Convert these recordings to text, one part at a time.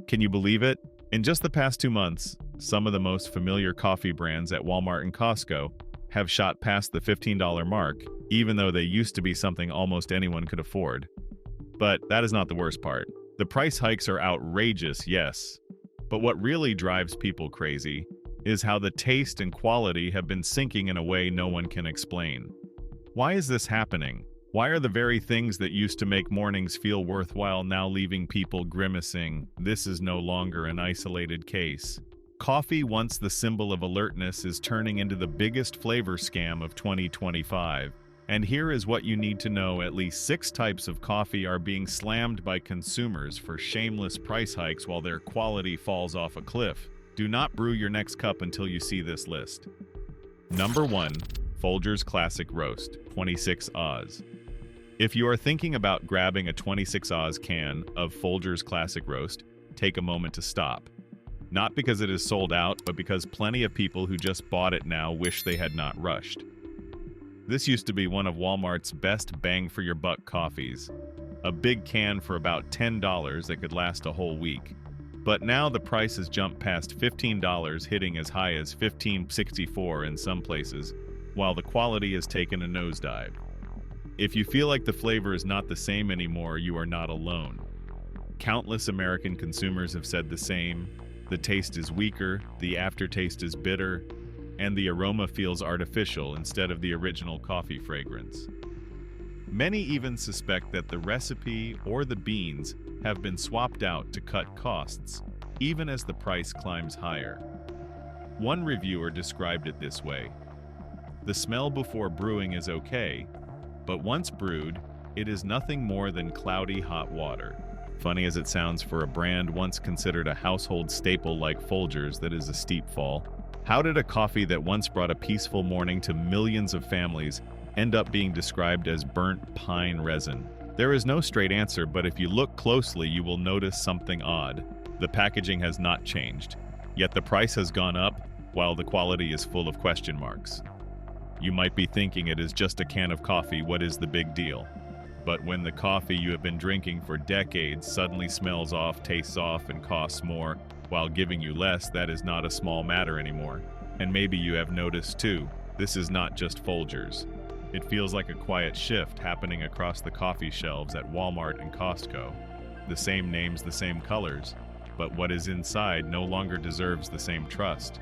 Can you believe it? In just the past 2 months, some of the most familiar coffee brands at Walmart and Costco have shot past the $15 mark, even though they used to be something almost anyone could afford. But that is not the worst part. The price hikes are outrageous, yes. But what really drives people crazy is how the taste and quality have been sinking in a way no one can explain. Why is this happening? Why are the very things that used to make mornings feel worthwhile now leaving people grimacing? This is no longer an isolated case. Coffee, once the symbol of alertness, is turning into the biggest flavor scam of 2025. And here is what you need to know: at least 6 types of coffee are being slammed by consumers for shameless price hikes while their quality falls off a cliff. Do not brew your next cup until you see this list. Number 1. Folgers Classic Roast, 26 Oz. If you are thinking about grabbing a 26 Oz can of Folgers Classic Roast, take a moment to stop. Not because it is sold out, but because plenty of people who just bought it now wish they had not rushed. This used to be one of Walmart's best bang-for-your-buck coffees. A big can for about $10 that could last a whole week. But now the price has jumped past $15, hitting as high as $15.64 in some places, while the quality has taken a nosedive. If you feel like the flavor is not the same anymore, you are not alone. Countless American consumers have said the same. The taste is weaker, the aftertaste is bitter, and the aroma feels artificial instead of the original coffee fragrance. Many even suspect that the recipe or the beans have been swapped out to cut costs, even as the price climbs higher. One reviewer described it this way: "The smell before brewing is okay, but once brewed, it is nothing more than cloudy hot water." Funny as it sounds for a brand once considered a household staple like Folgers, that is a steep fall. How did a coffee that once brought a peaceful morning to millions of families end up being described as burnt pine resin? There is no straight answer, but if you look closely, you will notice something odd. The packaging has not changed, yet the price has gone up while the quality is full of question marks. You might be thinking it is just a can of coffee, what is the big deal? But when the coffee you have been drinking for decades suddenly smells off, tastes off, and costs more, while giving you less, that is not a small matter anymore. And maybe you have noticed too, this is not just Folgers. It feels like a quiet shift happening across the coffee shelves at Walmart and Costco. The same names, the same colors, but what is inside no longer deserves the same trust.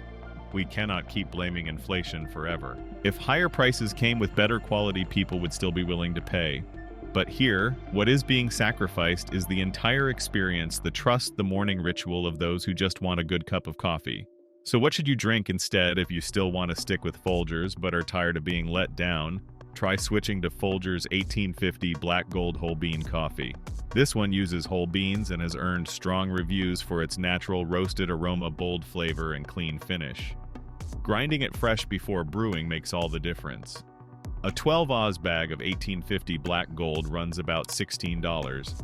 We cannot keep blaming inflation forever. If higher prices came with better quality, people would still be willing to pay. But here, what is being sacrificed is the entire experience, the trust, the morning ritual of those who just want a good cup of coffee. So what should you drink instead if you still want to stick with Folgers but are tired of being let down? Try switching to Folgers 1850 Black Gold Whole Bean Coffee. This one uses whole beans and has earned strong reviews for its natural roasted aroma, bold flavor, and clean finish. Grinding it fresh before brewing makes all the difference. A 12 Oz bag of 1850 Black Gold runs about $16,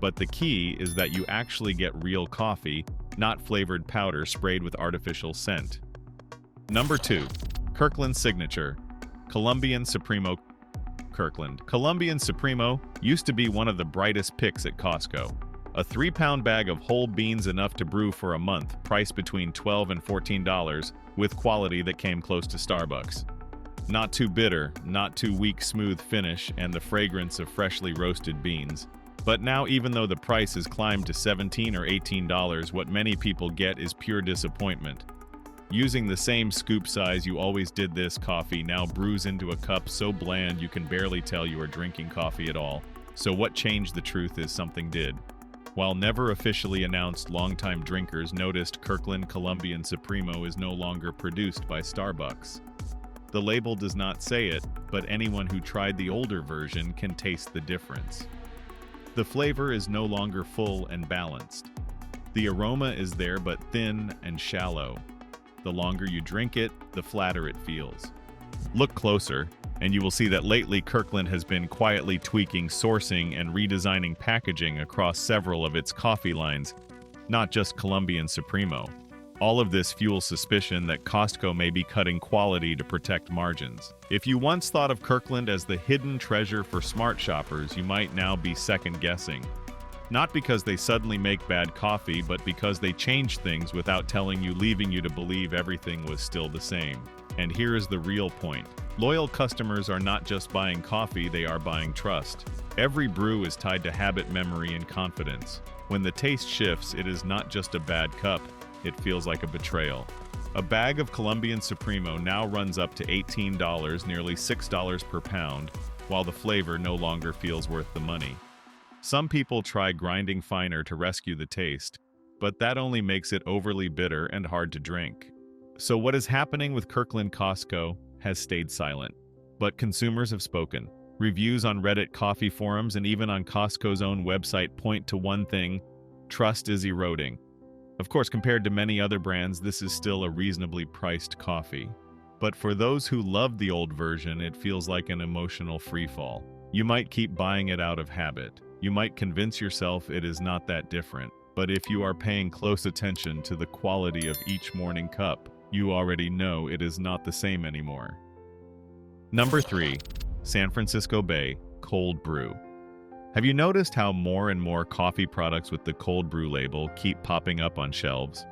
but the key is that you actually get real coffee, not flavored powder sprayed with artificial scent. Number 2. Kirkland Signature Colombian Supremo. Colombian Supremo used to be one of the brightest picks at Costco. A 3-pound bag of whole beans enough to brew for a month, priced between $12 and $14, with quality that came close to Starbucks. Not too bitter, not too weak, smooth finish, and the fragrance of freshly roasted beans. But now, even though the price has climbed to $17 or $18, what many people get is pure disappointment. Using the same scoop size you always did, this coffee now brews into a cup so bland you can barely tell you are drinking coffee at all. So what changed? The truth is something did. While never officially announced, longtime drinkers noticed Kirkland Colombian Supremo is no longer produced by Starbucks. The label does not say it, but anyone who tried the older version can taste the difference. The flavor is no longer full and balanced. The aroma is there, but thin and shallow. The longer you drink it, the flatter it feels. Look closer, and you will see that lately Kirkland has been quietly tweaking sourcing and redesigning packaging across several of its coffee lines, not just Colombian Supremo. All of this fuels suspicion that Costco may be cutting quality to protect margins. If you once thought of Kirkland as the hidden treasure for smart shoppers, you might now be second-guessing. Not because they suddenly make bad coffee, but because they change things without telling you, leaving you to believe everything was still the same. And here is the real point. Loyal customers are not just buying coffee, they are buying trust. Every brew is tied to habit, memory, and confidence. When the taste shifts, it is not just a bad cup, it feels like a betrayal. A bag of Colombian Supremo now runs up to $18, nearly $6 per pound, while the flavor no longer feels worth the money. Some people try grinding finer to rescue the taste, but that only makes it overly bitter and hard to drink. So what is happening with Kirkland Costco has stayed silent. But consumers have spoken. Reviews on Reddit, coffee forums, and even on Costco's own website point to one thing: trust is eroding. Of course, compared to many other brands, this is still a reasonably priced coffee. But for those who love the old version, it feels like an emotional freefall. You might keep buying it out of habit. You might convince yourself it is not that different. But if you are paying close attention to the quality of each morning cup, you already know it is not the same anymore. Number 3. San Francisco Bay Cold Brew. Have you noticed how more and more coffee products with the cold brew label keep popping up on shelves?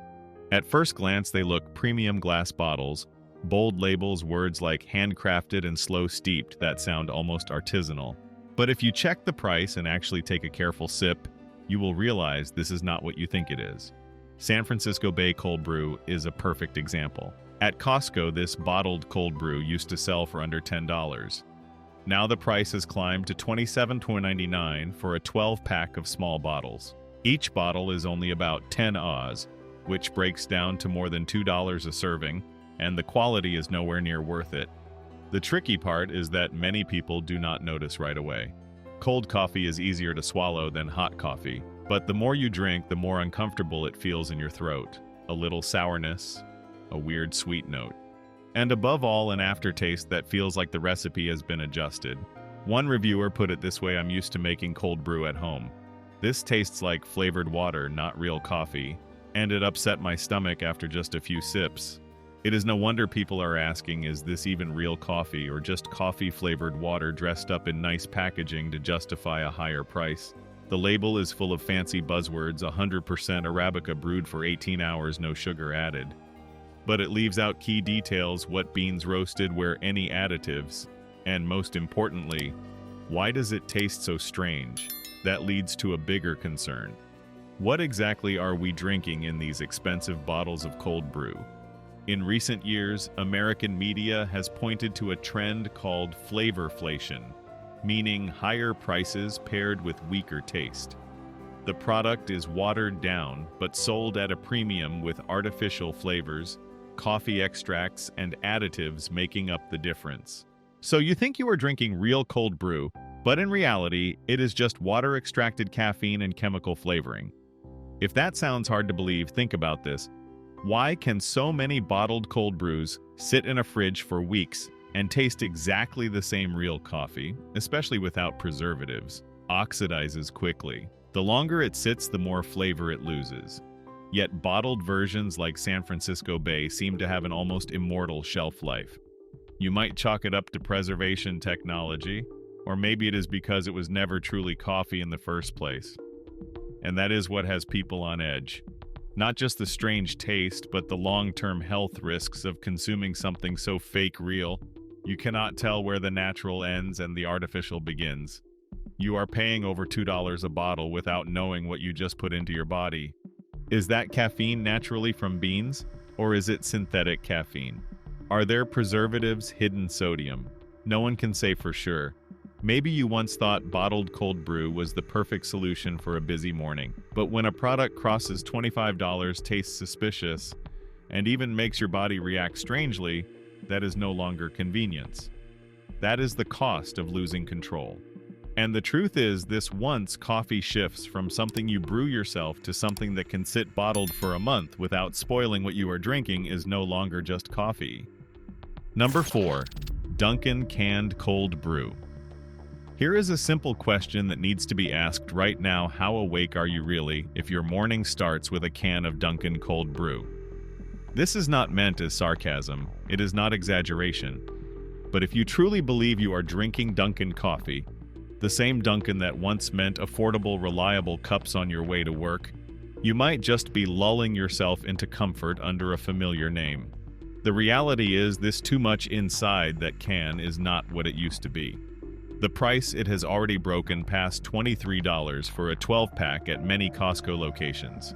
At first glance, they look premium glass bottles, bold labels, words like handcrafted and slow steeped that sound almost artisanal. But if you check the price and actually take a careful sip, you will realize this is not what you think it is. San Francisco Bay Cold Brew is a perfect example. At Costco, this bottled cold brew used to sell for under $10. Now the price has climbed to $27.99 for a 12-pack of small bottles. Each bottle is only about 10 Oz, which breaks down to more than $2 a serving, and the quality is nowhere near worth it. The tricky part is that many people do not notice right away. Cold coffee is easier to swallow than hot coffee, but the more you drink, the more uncomfortable it feels in your throat. A little sourness, a weird sweet note. And above all, an aftertaste that feels like the recipe has been adjusted. One reviewer put it this way: "I'm used to making cold brew at home. This tastes like flavored water, not real coffee, and it upset my stomach after just a few sips." It is no wonder people are asking, is this even real coffee or just coffee-flavored water dressed up in nice packaging to justify a higher price? The label is full of fancy buzzwords: 100% Arabica brewed for 18 hours, no sugar added. But it leaves out key details: what beans roasted, where any additives, and most importantly, why does it taste so strange? That leads to a bigger concern. What exactly are we drinking in these expensive bottles of cold brew? In recent years, American media has pointed to a trend called flavorflation, meaning higher prices paired with weaker taste. The product is watered down but sold at a premium with artificial flavors, coffee extracts, and additives making up the difference. So you think you are drinking real cold brew, but in reality, it is just water-extracted caffeine and chemical flavoring. If that sounds hard to believe, think about this. Why can so many bottled cold brews sit in a fridge for weeks and taste exactly the same real coffee, especially without preservatives? Oxidizes quickly. The longer it sits, the more flavor it loses. Yet bottled versions like San Francisco Bay seem to have an almost immortal shelf life. You might chalk it up to preservation technology, or maybe it is because it was never truly coffee in the first place. And that is what has people on edge. Not just the strange taste, but the long-term health risks of consuming something so fake real. You cannot tell where the natural ends and the artificial begins. You are paying over $2 a bottle without knowing what you just put into your body. Is that caffeine naturally from beans, or is it synthetic caffeine? Are there preservatives, hidden sodium? No one can say for sure. Maybe you once thought bottled cold brew was the perfect solution for a busy morning, but when a product crosses $25, tastes suspicious, and even makes your body react strangely, that is no longer convenience. That is the cost of losing control. And the truth is, this once coffee shifts from something you brew yourself to something that can sit bottled for a month without spoiling what you are drinking is no longer just coffee. Number 4. Dunkin canned cold brew. Here is a simple question that needs to be asked right now: how awake are you really if your morning starts with a can of Dunkin cold brew? This is not meant as sarcasm, it is not exaggeration. But if you truly believe you are drinking Dunkin coffee, The same Dunkin that once meant affordable, reliable cups on your way to work. You might just be lulling yourself into comfort under a familiar name. The reality is this too much inside that can is not what it used to be. The price, it has already broken past $23 for a 12-pack at many Costco locations.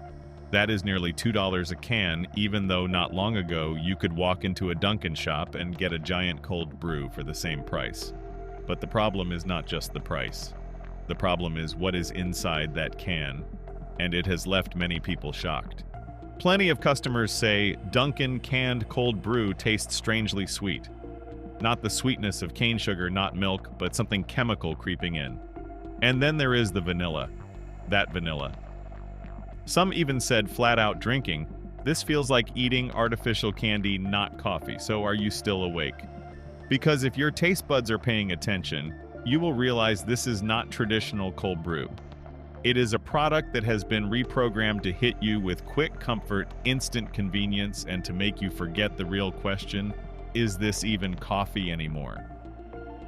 That is nearly $2 a can, even though not long ago you could walk into a Dunkin shop and get a giant cold brew for the same price. But the problem is not just the price. The problem is what is inside that can, and it has left many people shocked. Plenty of customers say Dunkin canned cold brew tastes strangely sweet. Not the sweetness of cane sugar, not milk, but something chemical creeping in. And then there is the vanilla. That vanilla. Some even said flat out drinking, this feels like eating artificial candy, not coffee, so are you still awake? Because if your taste buds are paying attention, you will realize this is not traditional cold brew. It is a product that has been reprogrammed to hit you with quick comfort, instant convenience, and to make you forget the real question, is this even coffee anymore?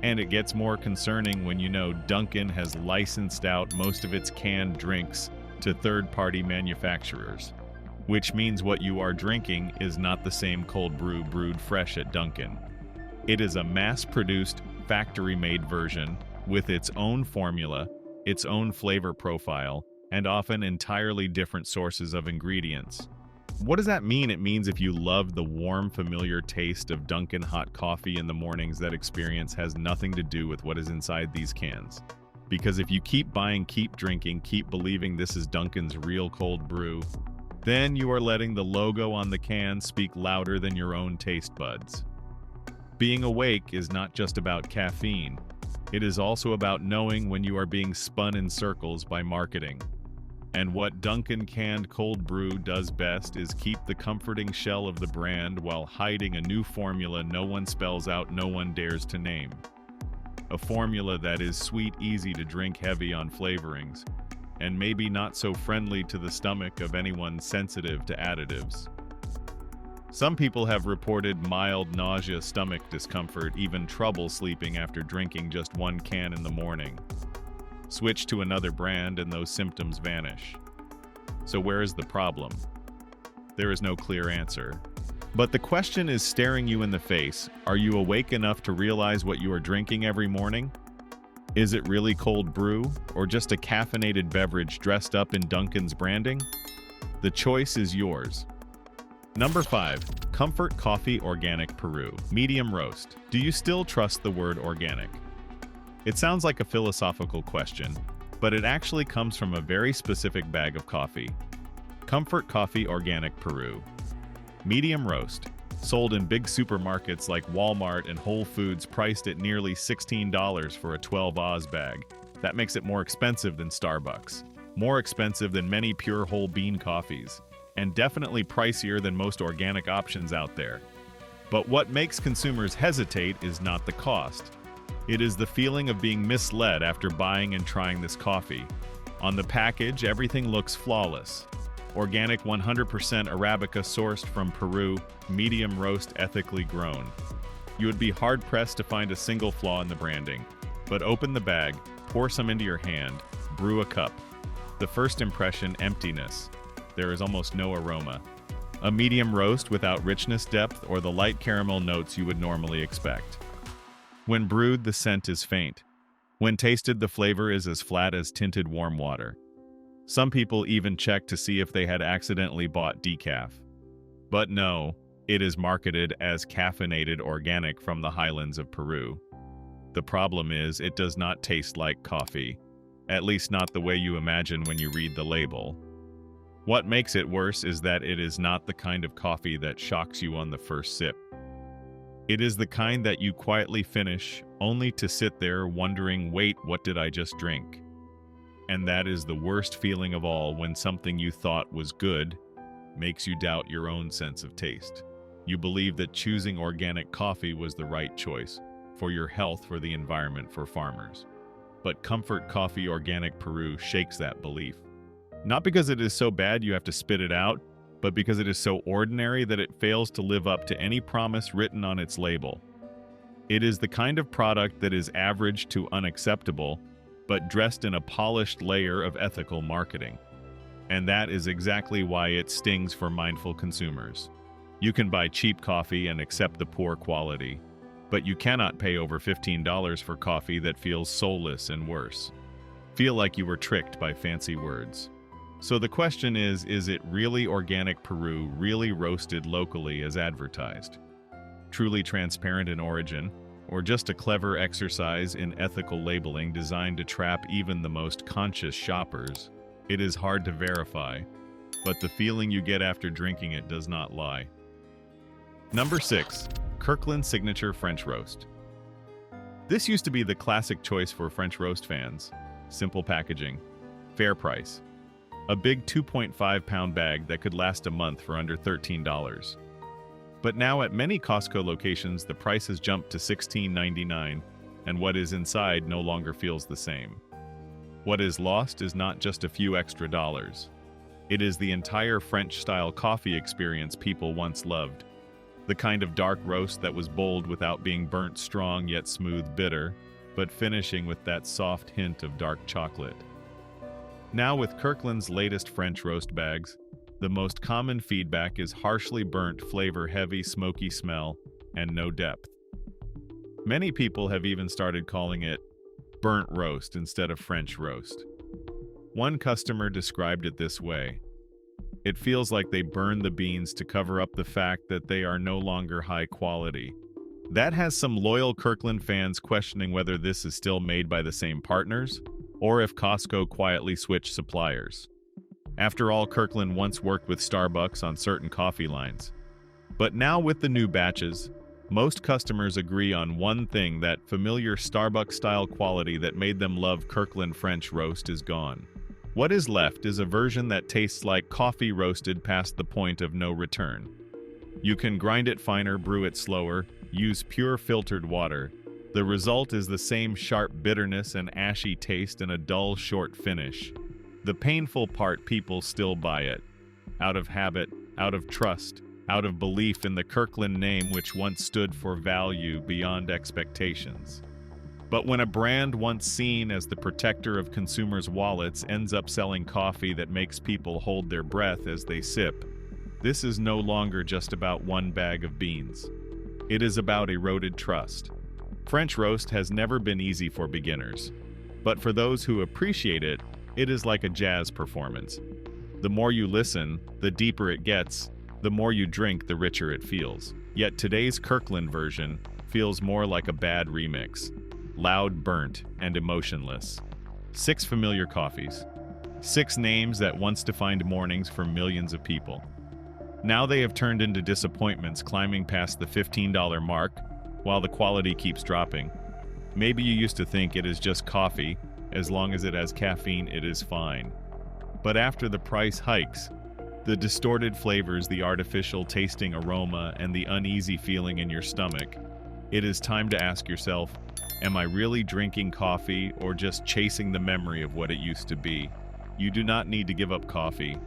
And it gets more concerning when you know Dunkin has licensed out most of its canned drinks to third-party manufacturers, which means what you are drinking is not the same cold brew brewed fresh at Dunkin. It is a mass-produced, factory-made version with its own formula, its own flavor profile, and often entirely different sources of ingredients. What does that mean? It means if you love the warm, familiar taste of Dunkin' hot coffee in the mornings, that experience has nothing to do with what is inside these cans. Because if you keep buying, keep drinking, keep believing this is Dunkin's real cold brew, then you are letting the logo on the can speak louder than your own taste buds. Being awake is not just about caffeine. It is also about knowing when you are being spun in circles by marketing. And what Dunkin' canned cold brew does best is keep the comforting shell of the brand while hiding a new formula no one spells out, no one dares to name. A formula that is sweet, easy to drink, heavy on flavorings, and maybe not so friendly to the stomach of anyone sensitive to additives. Some people have reported mild nausea, stomach discomfort, even trouble sleeping after drinking just one can in the morning. Switch to another brand and those symptoms vanish. So where is the problem? There is no clear answer. But the question is staring you in the face. Are you awake enough to realize what you are drinking every morning? Is it really cold brew, or just a caffeinated beverage dressed up in Dunkin's branding? The choice is yours. Number 5. Comfort Coffee Organic Peru. Medium roast. Do you still trust the word organic? It sounds like a philosophical question, but it actually comes from a very specific bag of coffee. Comfort Coffee Organic Peru. Medium roast. Sold in big supermarkets like Walmart and Whole Foods, priced at nearly $16 for a 12 Oz bag. That makes it more expensive than Starbucks. More expensive than many pure whole bean coffees. And definitely pricier than most organic options out there. But what makes consumers hesitate is not the cost. It is the feeling of being misled after buying and trying this coffee. On the package, everything looks flawless. Organic 100% Arabica sourced from Peru, medium roast, ethically grown. You would be hard-pressed to find a single flaw in the branding. But open the bag, pour some into your hand, brew a cup. The first impression, emptiness. There is almost no aroma. A medium roast without richness, depth, or the light caramel notes you would normally expect. When brewed, the scent is faint. When tasted, the flavor is as flat as tinted warm water. Some people even check to see if they had accidentally bought decaf. But no, it is marketed as caffeinated organic from the highlands of Peru. The problem is, it does not taste like coffee. At least not the way you imagine when you read the label. What makes it worse is that it is not the kind of coffee that shocks you on the first sip. It is the kind that you quietly finish, only to sit there wondering, wait, what did I just drink? And that is the worst feeling of all, when something you thought was good makes you doubt your own sense of taste. You believe that choosing organic coffee was the right choice, for your health, for the environment, for farmers. But Comfort Coffee Organic Peru shakes that belief. Not because it is so bad you have to spit it out, but because it is so ordinary that it fails to live up to any promise written on its label. It is the kind of product that is average to unacceptable, but dressed in a polished layer of ethical marketing. And that is exactly why it stings for mindful consumers. You can buy cheap coffee and accept the poor quality, but you cannot pay over $15 for coffee that feels soulless and worse. Feel like you were tricked by fancy words. So the question is it really organic Peru, really roasted locally as advertised? Truly transparent in origin, or just a clever exercise in ethical labeling designed to trap even the most conscious shoppers? It is hard to verify, but the feeling you get after drinking it does not lie. Number 6. Kirkland Signature French Roast. This used to be the classic choice for French roast fans. Simple packaging, fair price. A big 2.5-pound bag that could last a month for under $13. But now at many Costco locations, the price has jumped to $16.99, and what is inside no longer feels the same. What is lost is not just a few extra dollars. It is the entire French-style coffee experience people once loved. The kind of dark roast that was bold without being burnt strong yet smooth bitter, but finishing with that soft hint of dark chocolate. Now with Kirkland's latest French roast bags, the most common feedback is harshly burnt, flavor-heavy, smoky smell, and no depth. Many people have even started calling it burnt roast instead of French roast. One customer described it this way: "It feels like they burn the beans to cover up the fact that they are no longer high quality." That has some loyal Kirkland fans questioning whether this is still made by the same partners, or if Costco quietly switched suppliers. After all, Kirkland once worked with Starbucks on certain coffee lines. But now with the new batches, most customers agree on one thing: that familiar Starbucks-style quality that made them love Kirkland French Roast is gone. What is left is a version that tastes like coffee roasted past the point of no return. You can grind it finer, brew it slower, use pure filtered water. The result is the same sharp bitterness and ashy taste and a dull, short finish. The painful part: people still buy it. Out of habit, out of trust, out of belief in the Kirkland name, which once stood for value beyond expectations. But when a brand once seen as the protector of consumers' wallets ends up selling coffee that makes people hold their breath as they sip, this is no longer just about one bag of beans. It is about eroded trust. French roast has never been easy for beginners, but for those who appreciate it, it is like a jazz performance. The more you listen, the deeper it gets. The more you drink, the richer it feels. Yet today's Kirkland version feels more like a bad remix. Loud, burnt, and emotionless. 6 familiar coffees. 6 names that once defined mornings for millions of people. Now they have turned into disappointments, climbing past the $15 mark, while the quality keeps dropping. Maybe you used to think it is just coffee. As long as it has caffeine, it is fine. But after the price hikes, the distorted flavors, the artificial tasting aroma, and the uneasy feeling in your stomach, it is time to ask yourself, am I really drinking coffee or just chasing the memory of what it used to be? You do not need to give up coffee,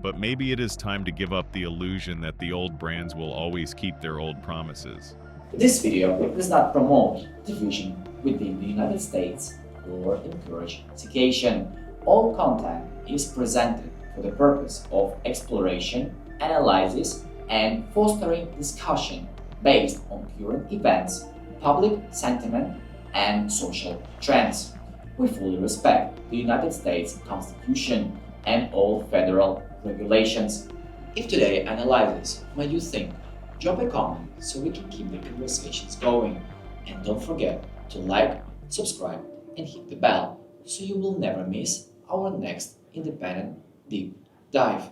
but maybe it is time to give up the illusion that the old brands will always keep their old promises. This video does not promote division within the United States or encourage segregation. All content is presented for the purpose of exploration, analysis, and fostering discussion based on current events, public sentiment, and social trends. We fully respect the United States Constitution and all federal regulations. If today analyzes made you think, drop a comment so we can keep the conversations going. And don't forget to like, subscribe, and hit the bell so you will never miss our next independent deep dive.